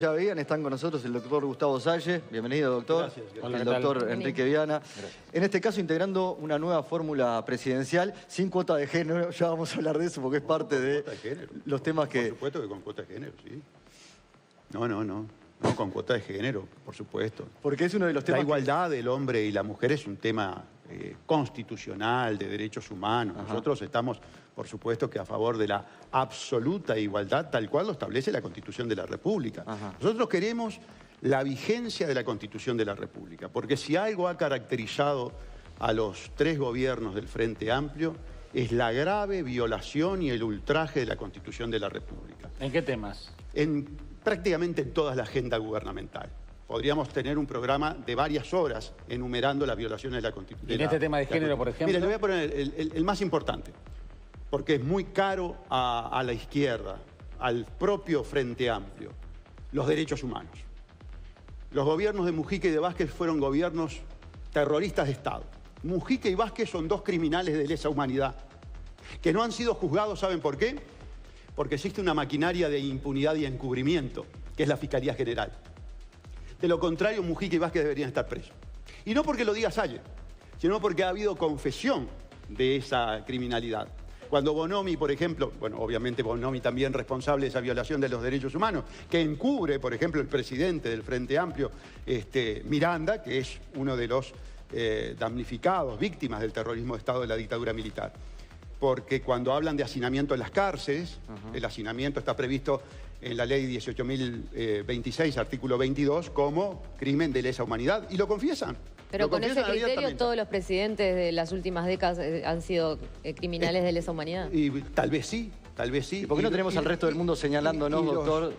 Ya veían, están con nosotros el doctor Gustavo Salle. Bienvenido, doctor. Gracias. El doctor Enrique Viana. Gracias. En este caso, integrando una nueva fórmula presidencial sin cuota de género. Ya vamos a hablar de eso porque es parte de los temas que... Por supuesto que con cuota de género, sí. No, con cuota de género, por supuesto. Porque es uno de los temas... La igualdad del hombre y la mujer es un tema constitucional, de derechos humanos. Ajá. Nosotros estamos, por supuesto, que a favor de la absoluta igualdad, tal cual lo establece la Constitución de la República. Ajá. Nosotros queremos la vigencia de la Constitución de la República, porque si algo ha caracterizado a los tres gobiernos del Frente Amplio, es la grave violación y el ultraje de la Constitución de la República. ¿En qué temas? Prácticamente en toda la agenda gubernamental. Podríamos tener un programa de varias horas enumerando las violaciones de la Constitución. ¿Y en este tema de género, por ejemplo? Mire, le voy a poner el más importante, porque es muy caro a la izquierda, al propio Frente Amplio, los derechos humanos. Los gobiernos de Mujica y de Vázquez fueron gobiernos terroristas de Estado. Mujica y Vázquez son dos criminales de lesa humanidad, que no han sido juzgados, ¿saben por qué? Porque existe una maquinaria de impunidad y encubrimiento, que es la Fiscalía General. De lo contrario, Mujica y Vázquez deberían estar presos. Y no porque lo diga Salle, sino porque ha habido confesión de esa criminalidad. Cuando Bonomi, por ejemplo, bueno, obviamente Bonomi también responsable de esa violación de los derechos humanos, que encubre, por ejemplo, el presidente del Frente Amplio, Miranda, que es uno de los damnificados, víctimas del terrorismo de Estado de la dictadura militar. Porque cuando hablan de hacinamiento en las cárceles, el hacinamiento está previsto en la ley 18.026, artículo 22, como crimen de lesa humanidad, y lo confiesan. Pero con ese criterio todos los presidentes de las últimas décadas han sido criminales de lesa humanidad. Y tal vez sí, tal vez sí. ¿Y por qué no tenemos al resto del mundo señalándonos, doctor,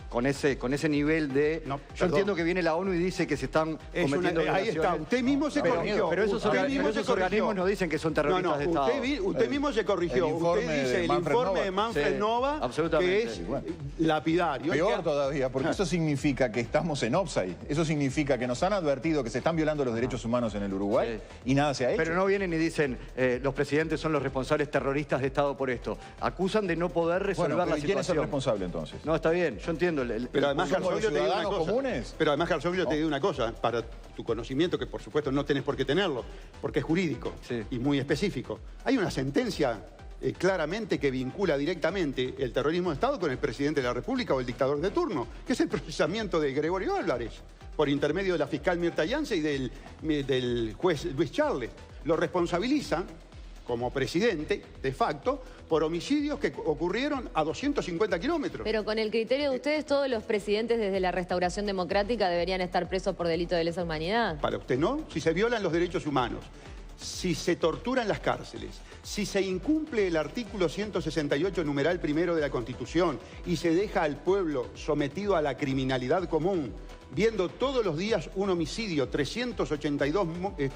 con ese nivel de... No, yo entiendo que viene la ONU y dice que se están cometiendo violaciones. Ahí está, usted mismo se corrigió. Pero esos organismos no dicen que son terroristas de Estado. Usted mismo se corrigió. Usted dice el informe de Manfred Nova, que es lapidario. Peor todavía, porque eso significa que estamos en offside. Eso significa que nos han advertido que se están violando los derechos humanos en el Uruguay y nada se ha hecho. Pero no vienen y dicen los presidentes son los responsables terroristas de Estado por esto. Acusan de no poder resolver la situación. ¿Quién es el responsable entonces? No, está bien, yo entiendo. Pero además, Garzón, yo te digo una cosa. Pero además, Garzón, yo te digo una cosa, para tu conocimiento, que por supuesto no tenés por qué tenerlo, porque es jurídico y muy específico. Hay una sentencia claramente que vincula directamente el terrorismo de Estado con el presidente de la República o el dictador de turno, que es el procesamiento de Gregorio Álvarez, por intermedio de la fiscal Mirta Yance y del juez Luis Charles. Lo responsabiliza como presidente, de facto, por homicidios que ocurrieron a 250 kilómetros. Pero con el criterio de ustedes, todos los presidentes desde la Restauración Democrática deberían estar presos por delito de lesa humanidad. Para usted no, si se violan los derechos humanos, si se torturan las cárceles, si se incumple el artículo 168, numeral primero de la Constitución, y se deja al pueblo sometido a la criminalidad común, viendo todos los días un homicidio, 382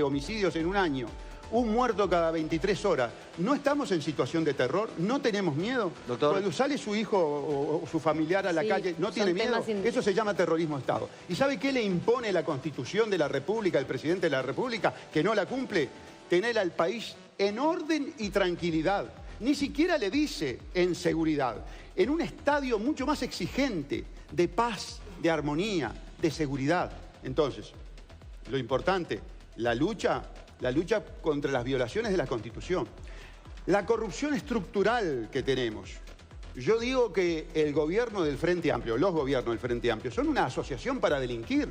homicidios en un año, un muerto cada 23 horas. ¿No estamos en situación de terror? ¿No tenemos miedo? Doctor, cuando sale su hijo o su familiar a la calle, ¿no tiene miedo? Eso se llama terrorismo de Estado. ¿Y sabe qué le impone la Constitución de la República, el presidente de la República, que no la cumple? Tener al país en orden y tranquilidad. Ni siquiera le dice en seguridad. En un estadio mucho más exigente de paz, de armonía, de seguridad. Entonces, lo importante, la lucha contra las violaciones de la Constitución. La corrupción estructural que tenemos. Yo digo que el gobierno del Frente Amplio, los gobiernos del Frente Amplio, son una asociación para delinquir.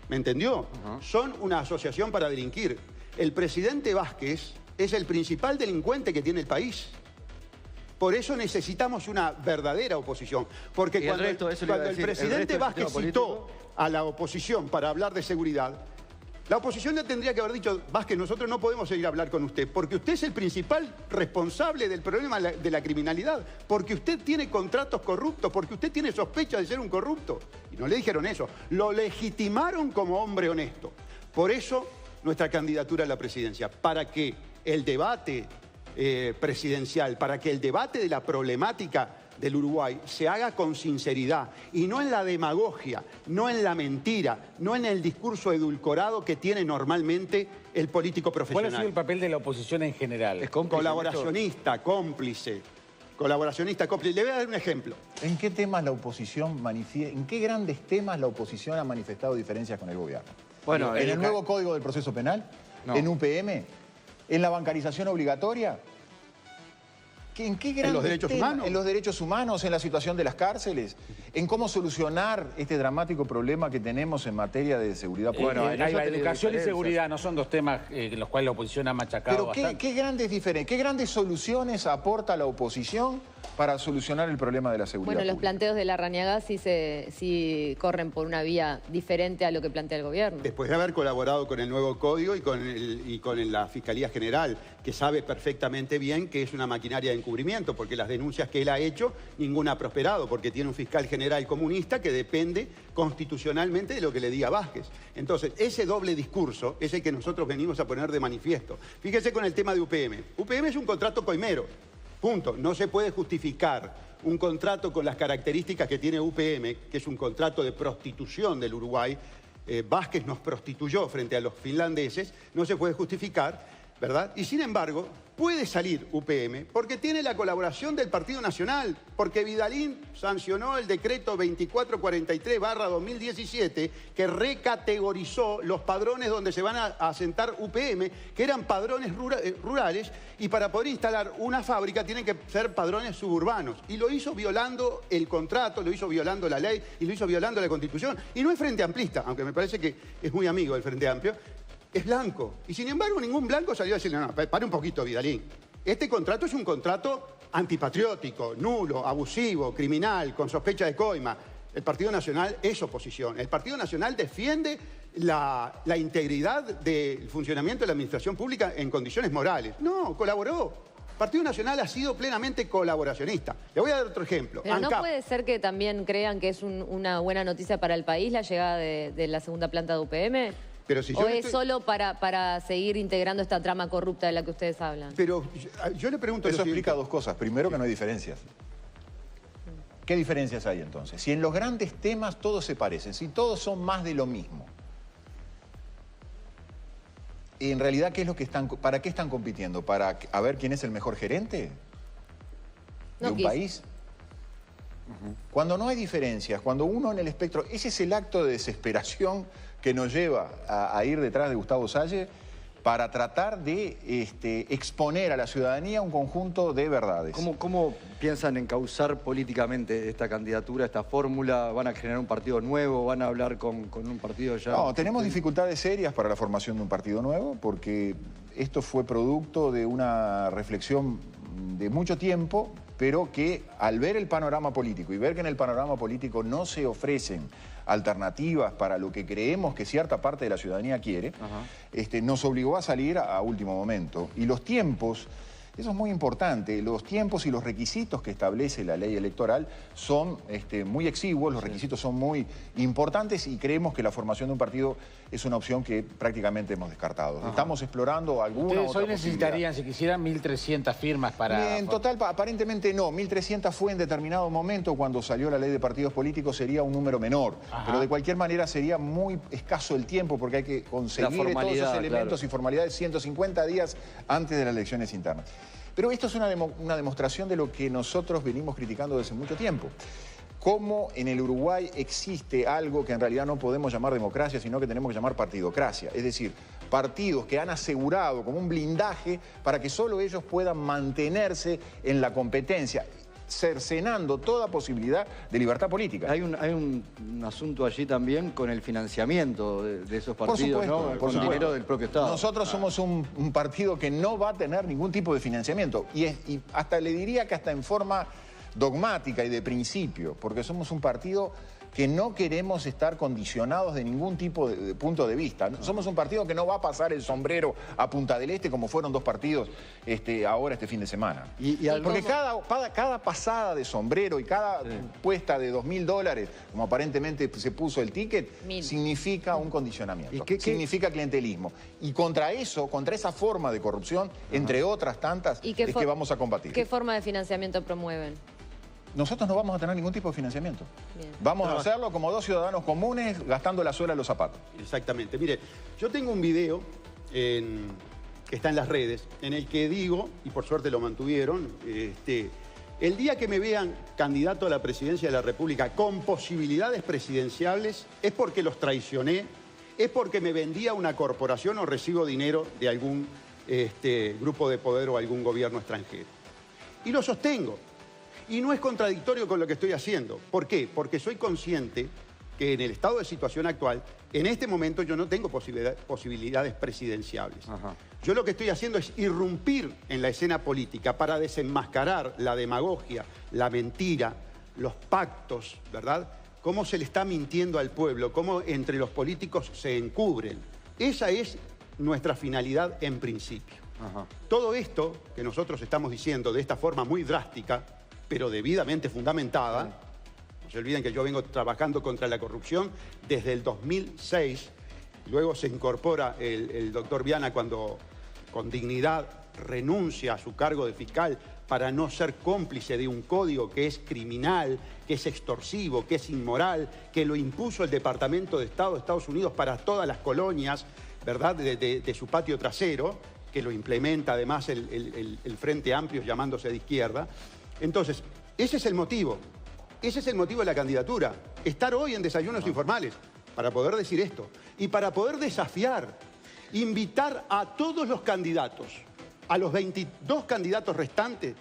¿Me entendió? Son una asociación para delinquir. El presidente Vázquez es el principal delincuente que tiene el país. Por eso necesitamos una verdadera oposición. Porque cuando el presidente Vázquez citó a la oposición para hablar de seguridad, la oposición le tendría que haber dicho: Vázquez, nosotros no podemos seguir a hablar con usted, porque usted es el principal responsable del problema de la criminalidad, porque usted tiene contratos corruptos, porque usted tiene sospecha de ser un corrupto. Y no le dijeron eso, lo legitimaron como hombre honesto. Por eso nuestra candidatura a la presidencia, para que el debate presidencial, para que el debate de la problemática del Uruguay se haga con sinceridad y no en la demagogia, no en la mentira, no en el discurso edulcorado que tiene normalmente el político profesional. ¿Cuál ha sido el papel de la oposición en general? Es colaboracionista, cómplice. Colaboracionista, cómplice. Le voy a dar un ejemplo. ¿En qué temas la oposición en qué grandes temas la oposición ha manifestado diferencias con el gobierno? Bueno, ¿En el nuevo Código del Proceso Penal? No. ¿En UPM? ¿En la bancarización obligatoria? ¿En qué grandes los derechos temas? humanos? ¿En los derechos humanos? ¿En la situación de las cárceles? ¿En cómo solucionar este dramático problema que tenemos en materia de seguridad pública? Bueno, Ahí va, educación y seguridad no son dos temas en los cuales la oposición ha machacado Pero bastante. ¿qué grandes diferencias, qué grandes soluciones aporta la oposición para solucionar el problema de la seguridad Bueno, los pública? planteos de Larrañaga sí corren por una vía diferente a lo que plantea el gobierno. Después de haber colaborado con el nuevo código y con la Fiscalía General, que sabe perfectamente bien que es una maquinaria de encubrimiento, porque las denuncias que él ha hecho, ninguna ha prosperado, porque tiene un fiscal general comunista que depende constitucionalmente de lo que le diga Vázquez. Entonces, ese doble discurso es el que nosotros venimos a poner de manifiesto. Fíjese con el tema de UPM. UPM es un contrato coimero, punto. No se puede justificar un contrato con las características que tiene UPM, que es un contrato de prostitución del Uruguay. Vázquez nos prostituyó frente a los finlandeses, no se puede justificar, ¿verdad? Y sin embargo, puede salir UPM porque tiene la colaboración del Partido Nacional, porque Vidalín sancionó el decreto 2443/2017 que recategorizó los padrones donde se van a asentar UPM, que eran padrones rurales, y para poder instalar una fábrica tienen que ser padrones suburbanos. Y lo hizo violando el contrato, lo hizo violando la ley y lo hizo violando la Constitución. Y no es Frente Amplista, aunque me parece que es muy amigo del Frente Amplio, es blanco. Y sin embargo, ningún blanco salió a decirle, no, pare un poquito, Vidalín. Este contrato es un contrato antipatriótico, nulo, abusivo, criminal, con sospecha de coima. El Partido Nacional es oposición. El Partido Nacional defiende la integridad del funcionamiento de la administración pública en condiciones morales. No, colaboró. El Partido Nacional ha sido plenamente colaboracionista. Le voy a dar otro ejemplo. Pero ANCAP. ¿no puede ser que también crean que es una buena noticia para el país la llegada de la segunda planta de UPM? Pero si yo ¿O le es estoy- solo para seguir integrando esta trama corrupta de la que ustedes hablan? Pero yo le pregunto... Eso lo explica siguiente. dos cosas. Primero, que no hay diferencias. ¿Qué diferencias hay entonces? Si en los grandes temas todos se parecen, si todos son más de lo mismo, en realidad, ¿para qué están compitiendo? ¿Para a ver quién es el mejor gerente de No un quise. país? Cuando no hay diferencias, cuando uno en el espectro... Ese es el acto de desesperación que nos lleva a ir detrás de Gustavo Salle para tratar de exponer a la ciudadanía un conjunto de verdades. ¿Cómo piensan encauzar políticamente esta candidatura, esta fórmula? ¿Van a generar un partido nuevo? ¿Van a hablar con un partido ya? No, tenemos dificultades serias para la formación de un partido nuevo porque esto fue producto de una reflexión de mucho tiempo, pero que al ver el panorama político y ver que en el panorama político no se ofrecen alternativas para lo que creemos que cierta parte de la ciudadanía quiere, nos obligó a salir a último momento. Y los tiempos, eso es muy importante, los tiempos y los requisitos que establece la ley electoral son muy exiguos, los requisitos son muy importantes y creemos que la formación de un partido es una opción que prácticamente hemos descartado. Estamos explorando alguna Ustedes otra hoy necesitarían, si quisieran, 1.300 firmas para... En total, aparentemente no. 1.300 fue en determinado momento, cuando salió la ley de partidos políticos, sería un número menor. Ajá. Pero de cualquier manera sería muy escaso el tiempo, porque hay que conseguir todos esos elementos y formalidades 150 días antes de las elecciones internas. Pero esto es una demostración de lo que nosotros venimos criticando desde mucho tiempo. Cómo en el Uruguay existe algo que en realidad no podemos llamar democracia, sino que tenemos que llamar partidocracia. Es decir, partidos que han asegurado como un blindaje para que solo ellos puedan mantenerse en la competencia, cercenando toda posibilidad de libertad política. Hay un asunto allí también con el financiamiento de esos partidos, ¿no? Por Con supuesto. dinero del propio Estado. Nosotros somos un partido que no va a tener ningún tipo de financiamiento. Y hasta le diría que hasta en forma dogmática y de principio, porque somos un partido que no queremos estar condicionados de ningún tipo de punto de vista. Somos un partido que no va a pasar el sombrero a Punta del Este como fueron dos partidos ahora este fin de semana. Porque cada pasada de sombrero y cada puesta de $2.000, como aparentemente se puso el ticket, significa un condicionamiento, significa clientelismo. Y contra eso, contra esa forma de corrupción, entre otras tantas, es que vamos a combatir. ¿Qué forma de financiamiento promueven? Nosotros no vamos a tener ningún tipo de financiamiento. Bien. Vamos a hacerlo como dos ciudadanos comunes gastando la suela de los zapatos. Exactamente. Mire, yo tengo un video que está en las redes, en el que digo, y por suerte lo mantuvieron, El día que me vean candidato a la presidencia de la República con posibilidades presidenciales es porque los traicioné, es porque me vendí a una corporación o recibo dinero de algún grupo de poder o algún gobierno extranjero. Y lo sostengo. Y no es contradictorio con lo que estoy haciendo. ¿Por qué? Porque soy consciente que en el estado de situación actual, en este momento yo no tengo posibilidades presidenciables. Ajá. Yo lo que estoy haciendo es irrumpir en la escena política para desenmascarar la demagogia, la mentira, los pactos, ¿verdad? Cómo se le está mintiendo al pueblo, cómo entre los políticos se encubren. Esa es nuestra finalidad en principio. Ajá. Todo esto que nosotros estamos diciendo de esta forma muy drástica, pero debidamente fundamentada, no se olviden que yo vengo trabajando contra la corrupción desde el 2006, luego se incorpora el doctor Viana cuando con dignidad renuncia a su cargo de fiscal para no ser cómplice de un código que es criminal, que es extorsivo, que es inmoral, que lo impuso el Departamento de Estado de Estados Unidos para todas las colonias, ¿verdad?, de su patio trasero, que lo implementa además el Frente Amplio llamándose de izquierda. Entonces, ese es el motivo. Ese es el motivo de la candidatura. Estar hoy en Desayunos Informales para poder decir esto y para poder desafiar, invitar a todos los candidatos, a los 22 candidatos restantes,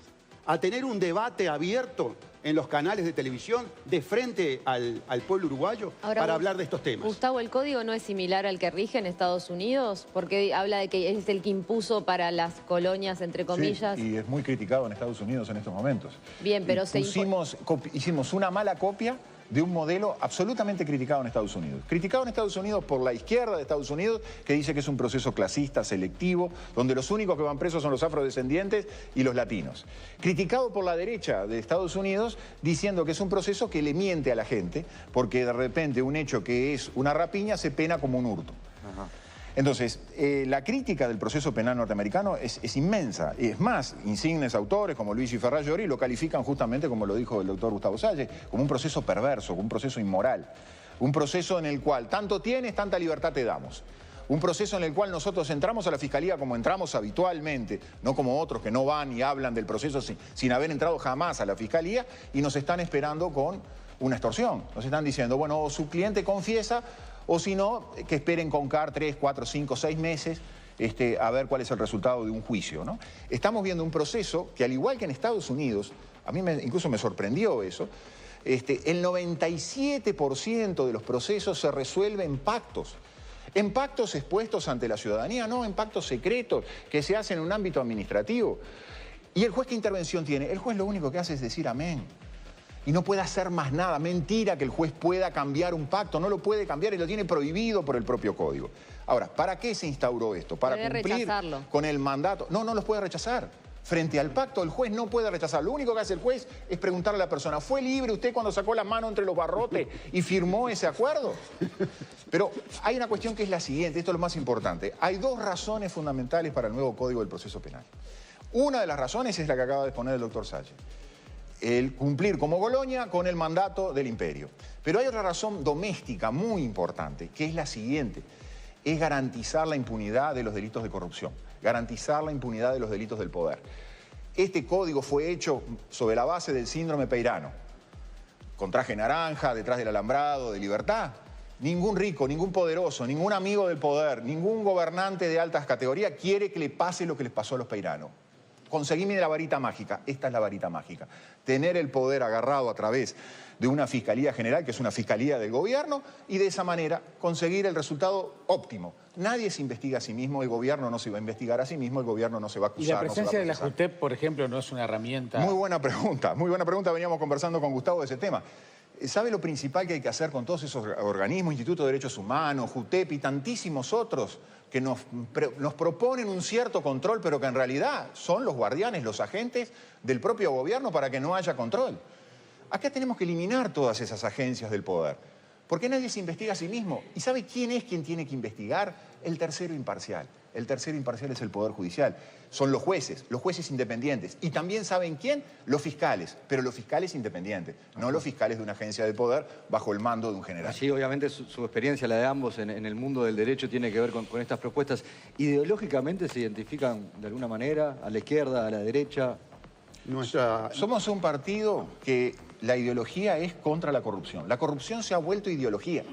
a tener un debate abierto en los canales de televisión de frente al pueblo uruguayo. Ahora, para hablar de estos temas. Gustavo, ¿el código no es similar al que rige en Estados Unidos? Porque habla de que es el que impuso para las colonias, entre comillas. Sí, y es muy criticado en Estados Unidos en estos momentos. Bien, pero hicimos una mala copia de un modelo absolutamente criticado en Estados Unidos. Criticado en Estados Unidos por la izquierda de Estados Unidos, que dice que es un proceso clasista, selectivo, donde los únicos que van presos son los afrodescendientes y los latinos. Criticado por la derecha de Estados Unidos, diciendo que es un proceso que le miente a la gente, porque de repente un hecho que es una rapiña se pena como un hurto. Ajá. Entonces, la crítica del proceso penal norteamericano es inmensa. Es más, insignes autores como Luigi Ferrajoli lo califican justamente, como lo dijo el doctor Gustavo Salles, como un proceso perverso, como un proceso inmoral. Un proceso en el cual tanto tienes, tanta libertad te damos. Un proceso en el cual nosotros entramos a la Fiscalía como entramos habitualmente, no como otros que no van y hablan del proceso sin haber entrado jamás a la Fiscalía y nos están esperando con una extorsión. Nos están diciendo, bueno, o su cliente confiesa, o si no, que esperen con CAR 3, 4, 5, 6 meses a ver cuál es el resultado de un juicio, ¿no? Estamos viendo un proceso que, al igual que en Estados Unidos, a mí incluso me sorprendió eso, el 97% de los procesos se resuelve en pactos expuestos ante la ciudadanía, no en pactos secretos que se hacen en un ámbito administrativo. ¿Y el juez qué intervención tiene? El juez lo único que hace es decir amén. Y no puede hacer más nada. Mentira que el juez pueda cambiar un pacto. No lo puede cambiar y lo tiene prohibido por el propio código. Ahora, ¿para qué se instauró esto? Para cumplir con el mandato. No, no los puede rechazar. Frente al pacto, el juez no puede rechazar. Lo único que hace el juez es preguntarle a la persona, ¿fue libre usted cuando sacó la mano entre los barrotes y firmó ese acuerdo? Pero hay una cuestión que es la siguiente, esto es lo más importante. Hay dos razones fundamentales para el nuevo Código del Proceso Penal. Una de las razones es la que acaba de exponer el doctor Salles. El cumplir como Goloña con el mandato del imperio. Pero hay otra razón doméstica muy importante, que es la siguiente. Es garantizar la impunidad de los delitos de corrupción. Garantizar la impunidad de los delitos del poder. Este código fue hecho sobre la base del síndrome peirano. Con traje naranja, detrás del alambrado, de libertad. Ningún rico, ningún poderoso, ningún amigo del poder, ningún gobernante de altas categorías quiere que le pase lo que les pasó a los peiranos. Conseguime la varita mágica. Esta es la varita mágica. Tener el poder agarrado a través de una Fiscalía General, que es una fiscalía del gobierno, y de esa manera conseguir el resultado óptimo. Nadie se investiga a sí mismo, el gobierno no se va a investigar a sí mismo, el gobierno no se va a acusar. ¿Y la presencia de la JUTEP, por ejemplo, no es una herramienta? Muy buena pregunta, veníamos conversando con Gustavo de ese tema. ¿Sabe lo principal que hay que hacer con todos esos organismos, Instituto de Derechos Humanos, JUTEP y tantísimos otros que nos proponen un cierto control, pero que en realidad son los guardianes, los agentes del propio gobierno para que no haya control? Acá tenemos que eliminar todas esas agencias del poder, porque nadie se investiga a sí mismo. ¿Y sabe quién es quien tiene que investigar? El tercero imparcial. El tercero imparcial es el Poder Judicial. Son los jueces independientes. Y también ¿saben quién? Los fiscales, pero los fiscales independientes, no los fiscales de una agencia de poder bajo el mando de un general. Sí, obviamente su experiencia, la de ambos en el mundo del derecho, tiene que ver con estas propuestas. ¿Ideológicamente se identifican de alguna manera a la izquierda, a la derecha? Somos un partido que la ideología es contra la corrupción. La corrupción se ha vuelto ideología.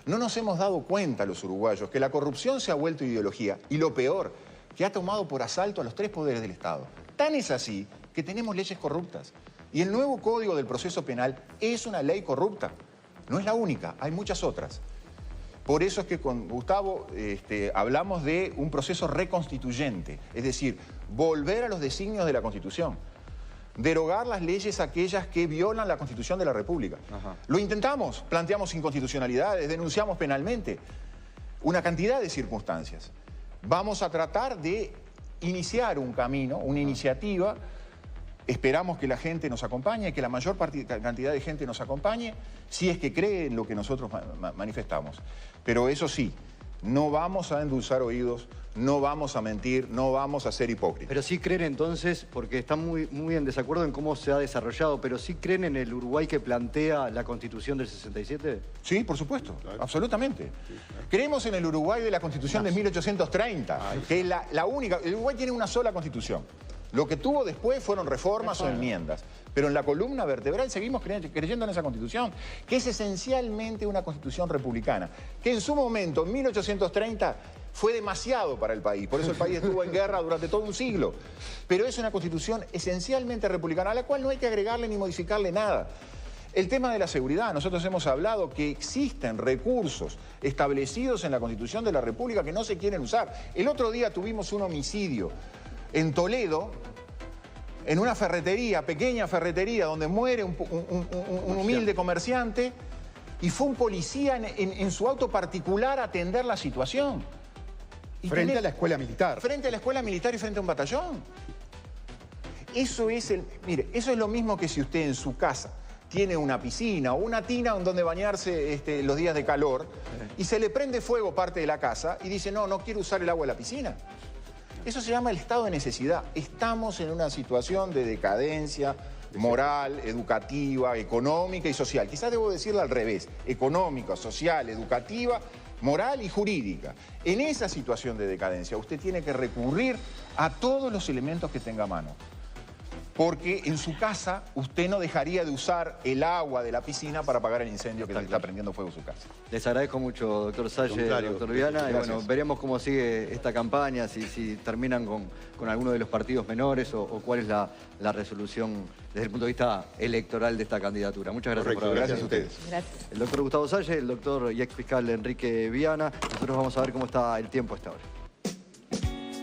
No nos hemos dado cuenta los uruguayos que la corrupción se ha vuelto ideología y lo peor, que ha tomado por asalto a los 3 poderes del Estado. Tan es así que tenemos leyes corruptas. Y el nuevo Código del Proceso Penal es una ley corrupta. No es la única, hay muchas otras. Por eso es que con Gustavo hablamos de un proceso reconstituyente, es decir, volver a los designios de la Constitución. Derogar las leyes aquellas que violan la Constitución de la República. Ajá. Lo intentamos, planteamos inconstitucionalidades, denunciamos penalmente una cantidad de circunstancias. Vamos a tratar de iniciar un camino, una iniciativa. Esperamos que la gente nos acompañe, que la mayor cantidad de gente nos acompañe, si es que cree en lo que nosotros manifestamos. Pero eso sí, no vamos a endulzar oídos, no vamos a mentir, no vamos a ser hipócritas. Pero sí creen entonces, porque están muy en desacuerdo en cómo se ha desarrollado, pero sí creen en el Uruguay que plantea la Constitución del 67? Sí, por supuesto, absolutamente. Creemos en el Uruguay de la Constitución de 1830, que es la única. El Uruguay tiene una sola Constitución. Lo que tuvo después fueron reformas o enmiendas. Pero en la columna vertebral seguimos creyendo en esa Constitución, que es esencialmente una Constitución republicana, que en su momento, en 1830, fue demasiado para el país. Por eso el país estuvo en guerra durante todo un siglo. Pero es una Constitución esencialmente republicana, a la cual no hay que agregarle ni modificarle nada. El tema de la seguridad, nosotros hemos hablado que existen recursos establecidos en la Constitución de la República que no se quieren usar. El otro día tuvimos un homicidio en Toledo, en una ferretería, pequeña ferretería, donde muere un humilde comerciante y fue un policía en su auto particular a atender la situación. Y frente a la escuela militar. Frente a la escuela militar y frente a un batallón. Eso es mire, eso es lo mismo que si usted en su casa tiene una piscina o una tina donde bañarse los días de calor y se le prende fuego parte de la casa y dice, no quiero usar el agua de la piscina. Eso se llama el estado de necesidad. Estamos en una situación de decadencia moral, educativa, económica y social. Quizás debo decirlo al revés. Económica, social, educativa, moral y jurídica. En esa situación de decadencia usted tiene que recurrir a todos los elementos que tenga a mano. Porque en su casa usted no dejaría de usar el agua de la piscina para apagar el incendio que le está prendiendo fuego a su casa. Les agradezco mucho, doctor Salle, doctor Viana. Y bueno, veremos cómo sigue esta campaña, si terminan con alguno de los partidos menores o cuál es la resolución desde el punto de vista electoral de esta candidatura. Muchas gracias por haber venido. Gracias a ustedes. Gracias. El doctor Gustavo Salle, el doctor y exfiscal Enrique Viana. Nosotros vamos a ver cómo está el tiempo a esta hora.